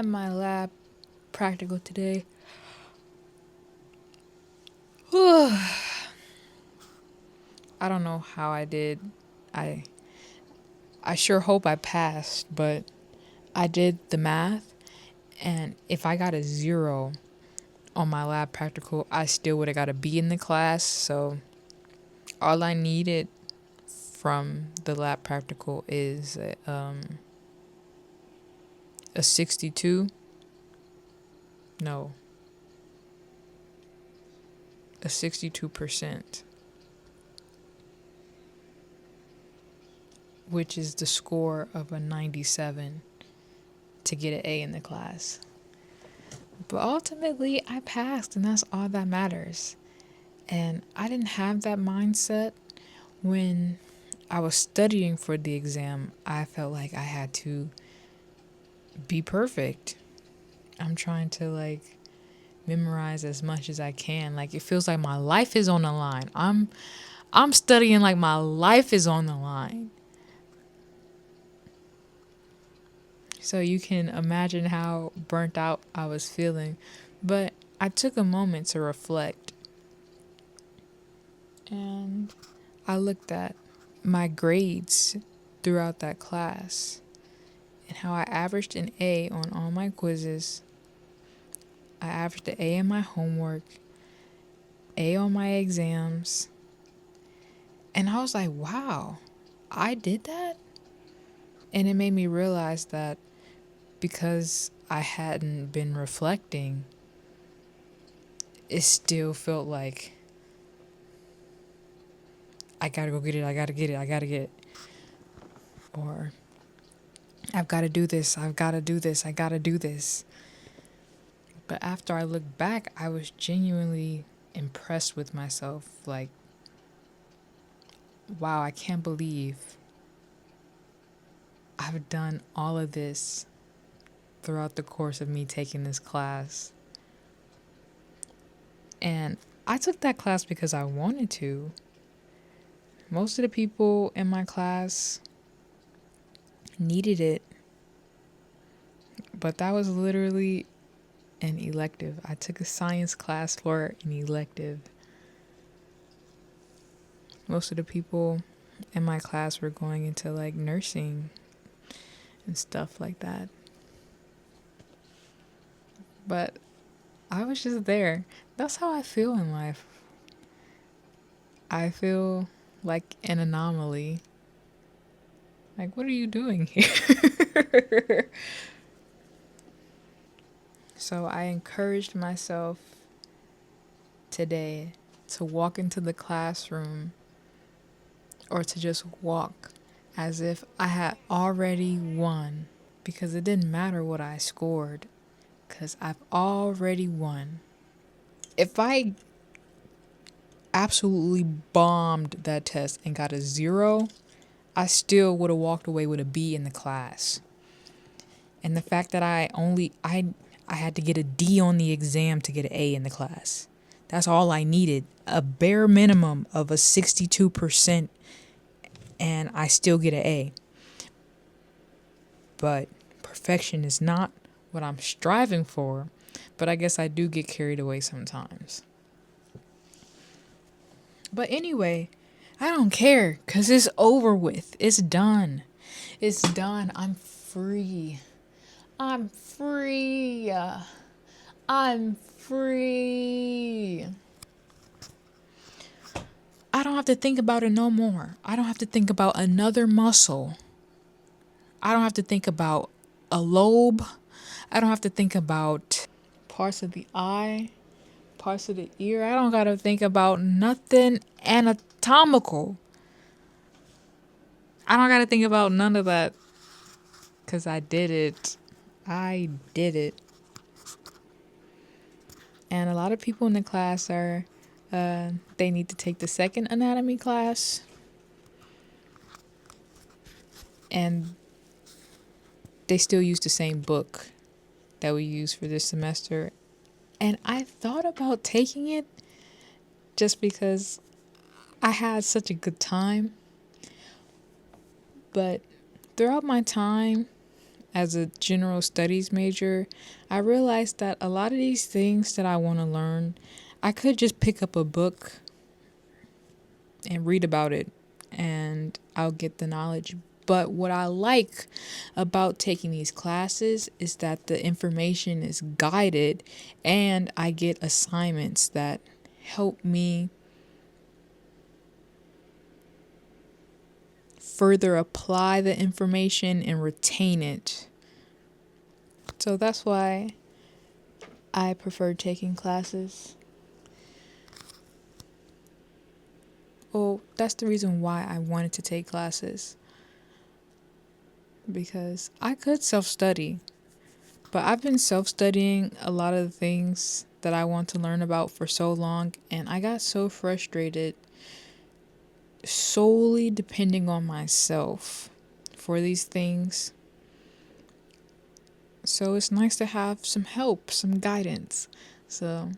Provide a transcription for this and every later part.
had my lab practical today. I don't know how I did. I I sure hope I passed, but I did the math, and if I got a 0 on my lab practical, I still would have got a B in the class. So all I needed from the lab practical is a 62. No, a 62%, which is the score of a 97 to get an A in the class. But ultimately, I passed, and that's all that matters. And I didn't have that mindset when I was studying for the exam. I felt like I had to be perfect. I'm trying to memorize as much as I can. Like it feels like my life is on the line. I'm studying like my life is on the line. So you can imagine how burnt out I was feeling. But I took a moment to reflect, and I looked at my grades throughout that class and how I averaged an A on all my quizzes. I averaged an A in my homework, A on my exams. And I was like, wow, I did that? And it made me realize that because I hadn't been reflecting, it still felt like I gotta go get it, I gotta get it, I gotta get it. Or I've gotta do this, I've gotta do this, I gotta do this. But after I looked back, I was genuinely impressed with myself. Like, wow, I can't believe I've done all of this throughout the course of me taking this class. And I took that class because I wanted to. Most of the people in my class needed it, but that was literally an elective. I took a science class for an elective. Most of the people in my class were going into like nursing and stuff like that. But I was just there. That's how I feel in life. I feel like an anomaly. Like, what are you doing here? So I encouraged myself today to walk into the classroom or to just walk as if I had already won, because it didn't matter what I scored because I've already won. If I absolutely bombed that test and got a 0, I still would have walked away with a B in the class. And the fact that I had to get a D on the exam to get an A in the class. That's all I needed. A bare minimum of a 62%, and I still get an A. But perfection is not what I'm striving for, but I guess I do get carried away sometimes. But anyway, I don't care because it's over with. It's done. It's done. I'm free. I'm free. I'm free. I don't have to think about it no more. I don't have to think about another muscle. I don't have to think about a lobe. I don't have to think about parts of the eye, parts of the ear. I don't got to think about nothing anatomical. I don't got to think about none of that because I did it. I did it. And a lot of people in the class are, they need to take the second anatomy class. And they still use the same book that we use for this semester. And I thought about taking it just because I had such a good time. But throughout my time, as a general studies major, I realized that a lot of these things that I want to learn, I could just pick up a book and read about it and I'll get the knowledge. But what I like about taking these classes is that the information is guided and I get assignments that help me further apply the information and retain it. So that's why I prefer taking classes. Well, that's the reason why I wanted to take classes. Because I could self study, but I've been self studying a lot of the things that I want to learn about for so long, and I got so frustrated solely depending on myself for these things. So it's nice to have some help, some guidance. So,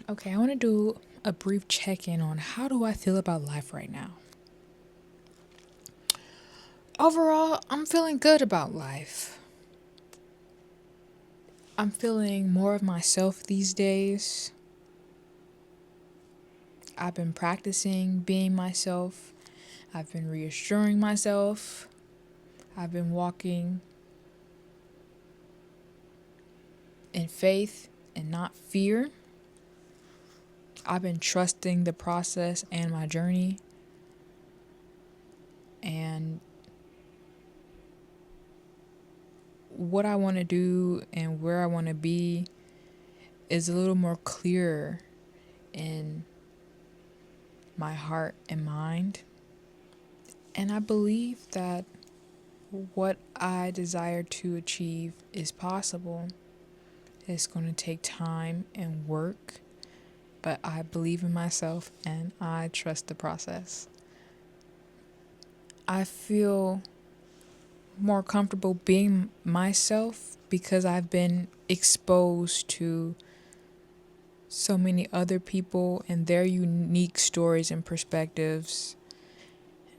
okay, I want to do a brief check in on how do I feel about life right now. Overall, I'm feeling good about life. I'm feeling more of myself these days. I've been practicing being myself. I've been reassuring myself. I've been walking in faith and not fear. I've been trusting the process and my journey. And what I want to do and where I want to be is a little more clear in my heart and mind. And I believe that what I desire to achieve is possible. It's going to take time and work, but I believe in myself and I trust the process. I feel more comfortable being myself because I've been exposed to so many other people and their unique stories and perspectives,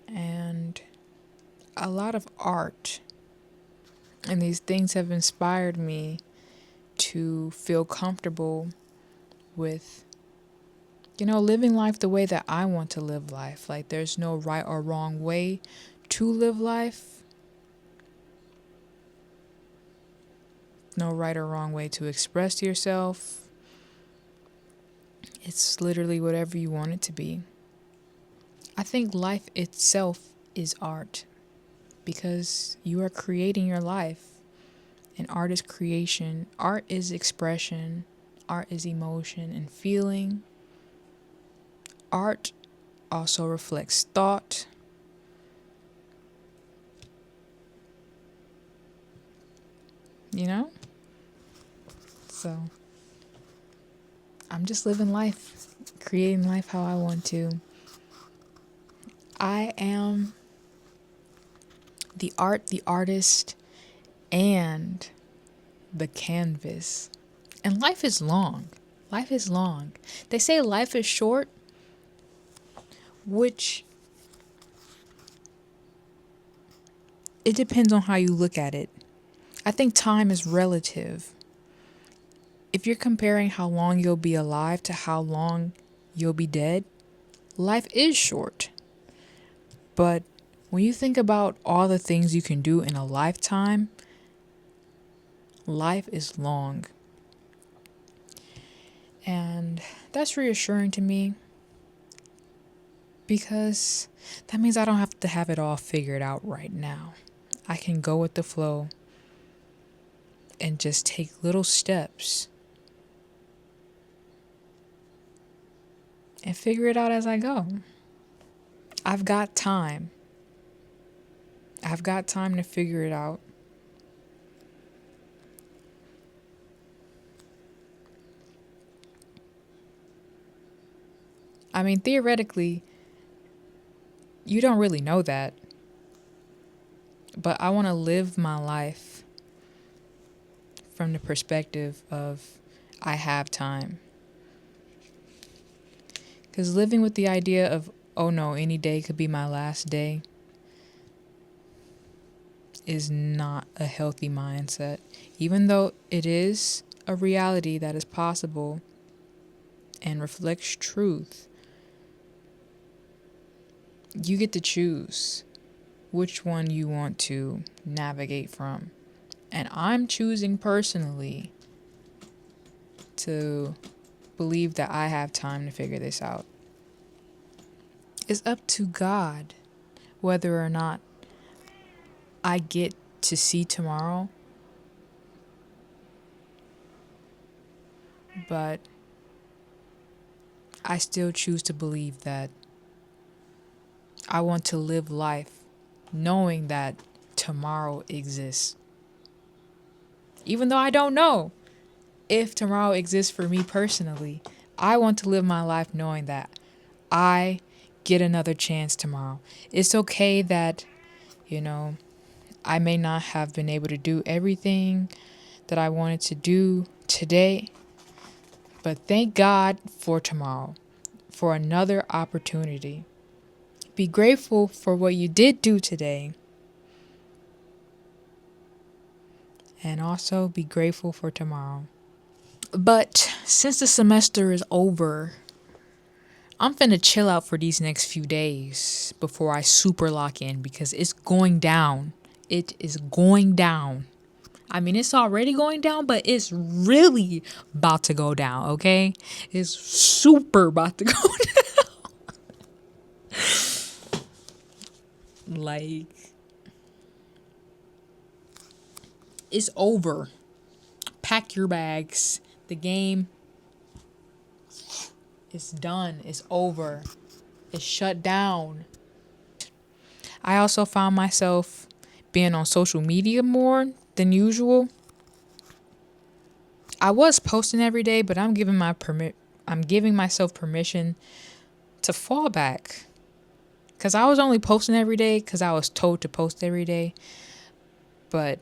and a lot of art. And these things have inspired me to feel comfortable with, living life the way that I want to live life. Like, there's no right or wrong way to live life, no right or wrong way to express yourself. It's literally whatever you want it to be. I think life itself is art because you are creating your life, and art is creation. Art is expression. Art is emotion and feeling. Art also reflects thought. You know? So I'm just living life, creating life how I want to. I am the art, the artist, and the canvas. And life is long. Life is long. They say life is short, which it depends on how you look at it. I think time is relative. If you're comparing how long you'll be alive to how long you'll be dead, life is short. But when you think about all the things you can do in a lifetime, life is long. And that's reassuring to me because that means I don't have to have it all figured out right now. I can go with the flow and just take little steps and figure it out as I go. I've got time. I've got time to figure it out. I mean, theoretically, you don't really know that. But I want to live my life from the perspective of I have time. Because living with the idea of, oh no, any day could be my last day is not a healthy mindset. Even though it is a reality that is possible and reflects truth, you get to choose which one you want to navigate from. And I'm choosing personally to believe that I have time to figure this out. It's up to God whether or not I get to see tomorrow. But I still choose to believe that I want to live life knowing that tomorrow exists. Even though I don't know if tomorrow exists for me personally, I want to live my life knowing that I get another chance tomorrow. It's okay that, you know, I may not have been able to do everything that I wanted to do today, but thank God for tomorrow, for another opportunity. Be grateful for what you did do today, and also be grateful for tomorrow. But since the semester is over, I'm finna chill out for these next few days before I super lock in because it's going down. It is going down. I mean, it's already going down, but it's really about to go down, okay? It's super about to go down. Like, it's over. Pack your bags. The game is done. It's over. It's shut down. I also found myself being on social media more than usual. I was posting every day, but I'm giving myself permission to fall back. Cause I was only posting every day cause I was told to post every day. But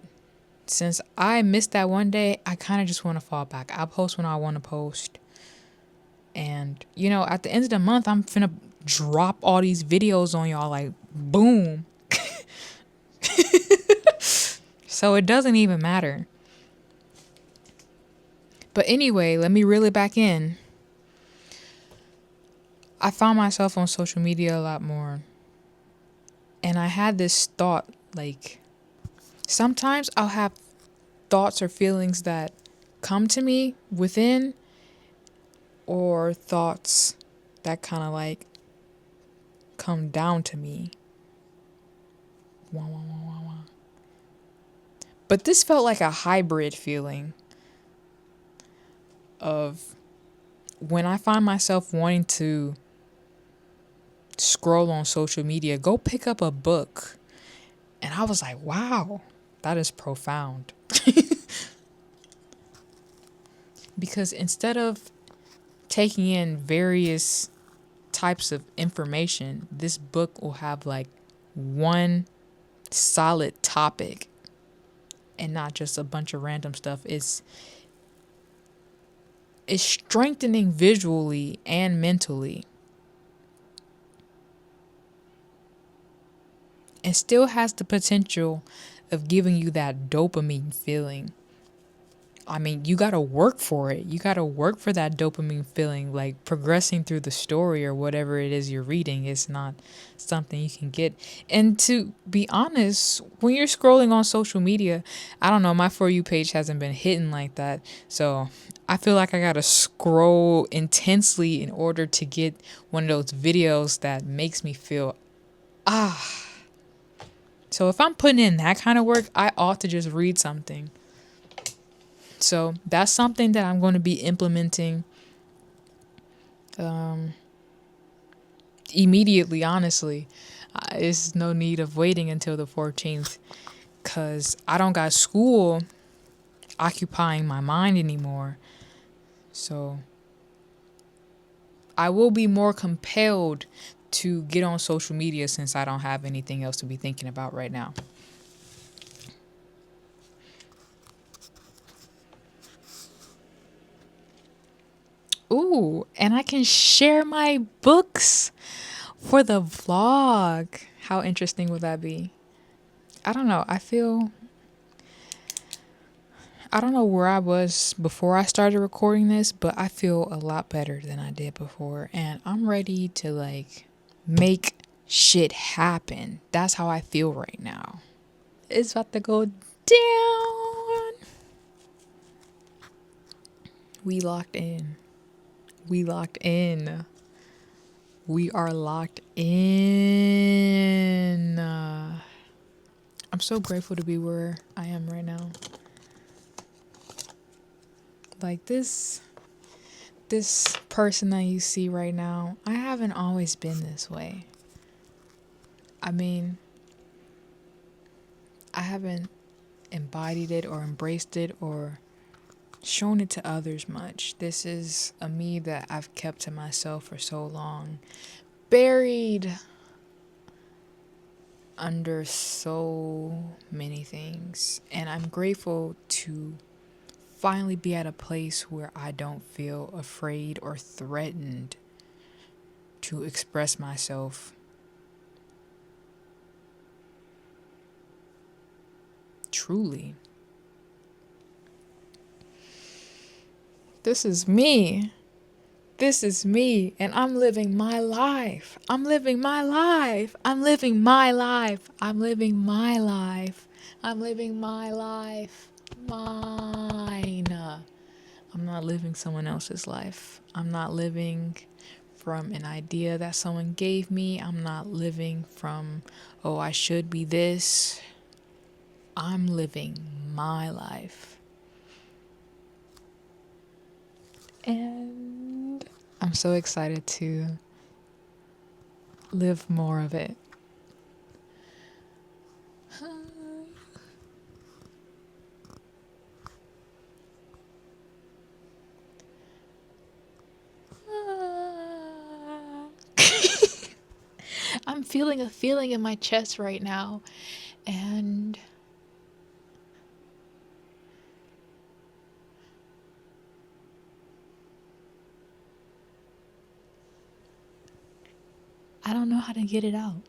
since I missed that one day, I kind of just want to fall back. I'll post when I want to post. And, at the end of the month, I'm finna drop all these videos on y'all like, boom. So it doesn't even matter. But anyway, let me reel it back in. I found myself on social media a lot more. And I had this thought, like, sometimes I'll have thoughts or feelings that come to me within, or thoughts that kind of like come down to me. Wah, wah, wah, wah, wah. But this felt like a hybrid feeling of when I find myself wanting to scroll on social media, go pick up a book. And I was like, wow, that is profound. Because instead of taking in various types of information, this book will have like one solid topic and not just a bunch of random stuff. It's strengthening visually and mentally. And still has the potential of giving you that dopamine feeling. I mean, you got to work for it. You got to work for that dopamine feeling, like progressing through the story or whatever it is you're reading. It's not something you can get. And to be honest, when you're scrolling on social media, I don't know, my For You page hasn't been hitting like that. So I feel like I got to scroll intensely in order to get one of those videos that makes me feel, So if I'm putting in that kind of work, I ought to just read something. So that's something that I'm going to be implementing immediately, honestly. There's no need of waiting until the 14th because I don't got school occupying my mind anymore. So I will be more compelled to get on social media since I don't have anything else to be thinking about right now. Ooh, and I can share my books for the vlog. How interesting would that be? I don't know. I feel I don't know where I was before I started recording this, but I feel a lot better than I did before. And I'm ready to like make shit happen. That's how I feel right now. It's about to go down. We locked in. We locked in. We are locked in. I'm so grateful to be where I am right now. Like this person that you see right now, I haven't always been this way. I mean, I haven't embodied it or embraced it or shown it to others much. This is a me that I've kept to myself for so long, buried under so many things. And I'm grateful to finally be at a place where I don't feel afraid or threatened to express myself truly. This is me. This is me, and I'm living my life. I'm living my life. I'm living my life. I'm living my life. I'm living my life. Mine. I'm not living someone else's life. I'm not living from an idea that someone gave me. I'm not living from, oh, I should be this. I'm living my life. And I'm so excited to live more of it. I'm feeling a feeling in my chest right now, and I don't know how to get it out.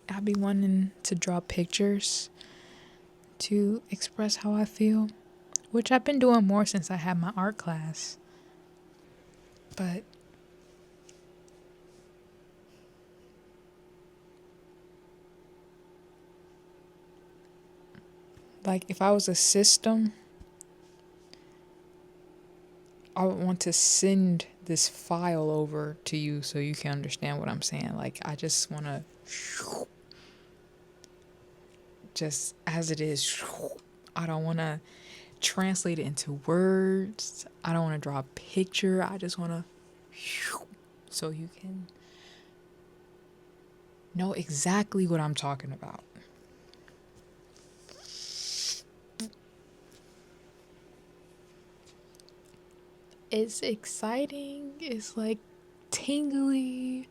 I'd be wanting to draw pictures to express how I feel, which I've been doing more since I had my art class. But like if I was a system, I would want to send this file over to you so you can understand what I'm saying. Like I just want to just as it is. I don't want to translate it into words. I don't want to draw a picture. I just want to so you can know exactly what I'm talking about. It's exciting. It's like tingly,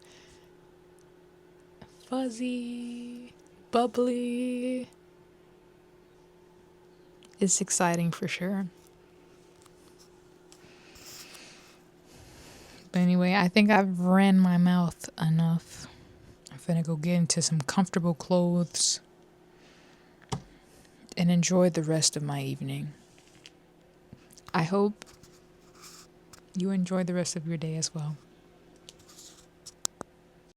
fuzzy, bubbly. It's exciting for sure. But anyway, I think I've ran my mouth enough. I'm finna go get into some comfortable clothes and enjoy the rest of my evening. I hope you enjoy the rest of your day as well.